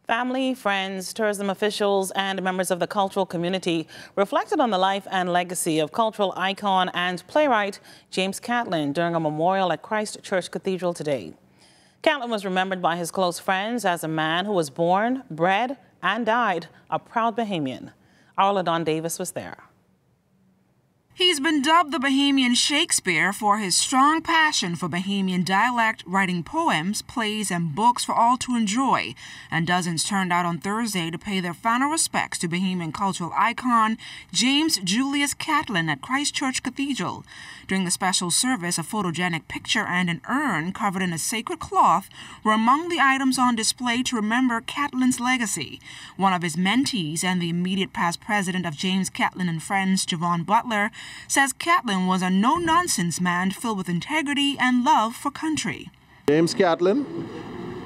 Family, friends, tourism officials, and members of the cultural community reflected on the life and legacy of cultural icon and playwright James Catalyn during a memorial at Christ Church Cathedral today. Catalyn was remembered by his close friends as a man who was born, bred, and died a proud Bahamian. Our LaDon Davis was there. He's been dubbed the Bahamian Shakespeare for his strong passion for Bahamian dialect, writing poems, plays, and books for all to enjoy. And dozens turned out on Thursday to pay their final respects to Bahamian cultural icon James Julius Catalyn at Christ Church Cathedral. During the special service, a photogenic picture and an urn covered in a sacred cloth were among the items on display to remember Catalyn's legacy. One of his mentees and the immediate past president of James Catalyn and Friends, Javon Butler, says Catalyn was a no-nonsense man filled with integrity and love for country. James Catalyn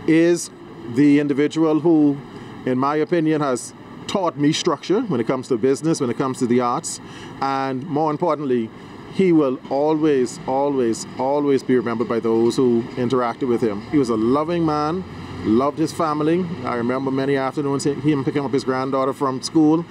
is the individual who, in my opinion, has taught me structure when it comes to business, when it comes to the arts, and more importantly, he will always, always, always be remembered by those who interacted with him. He was a loving man, loved his family. I remember many afternoons him picking up his granddaughter from school.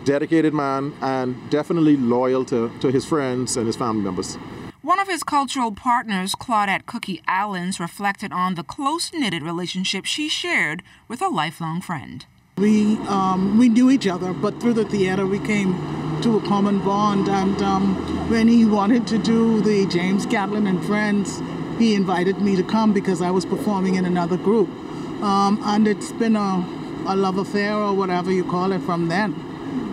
Dedicated man and definitely loyal to his friends and his family members. One of his cultural partners, Claudette Cookie Allens, reflected on the close-knitted relationship she shared with a lifelong friend. We knew each other, but through the theater we came to a common bond, and when he wanted to do the James Catalyn and Friends, he invited me to come because I was performing in another group, and it's been a love affair or whatever you call it from then.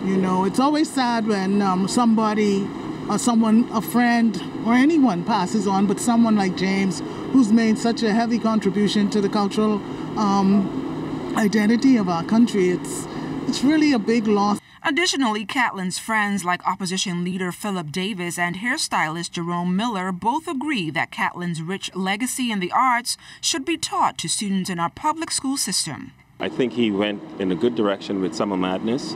You know, it's always sad when somebody or someone, a friend or anyone passes on, but someone like James, who's made such a heavy contribution to the cultural identity of our country, it's really a big loss. Additionally, Catalyn's friends like opposition leader Philip Davis and hairstylist Jerome Miller both agree that Catalyn's rich legacy in the arts should be taught to students in our public school system. I think he went in a good direction with Summer Madness,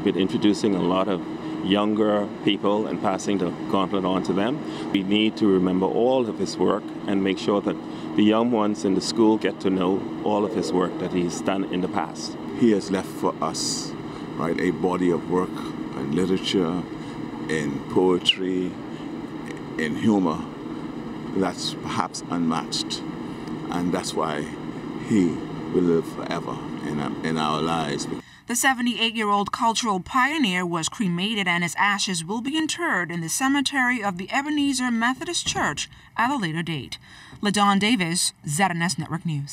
with introducing a lot of younger people and passing the gauntlet on to them. We need to remember all of his work and make sure that the young ones in the school get to know all of his work that he's done in the past. He has left for us, right, a body of work in literature, in poetry, in humor that's perhaps unmatched, and that's why he will live forever in our lives. The 78-year-old cultural pioneer was cremated, and his ashes will be interred in the cemetery of the Ebenezer Methodist Church at a later date. LaDon Davis, ZNS Network News.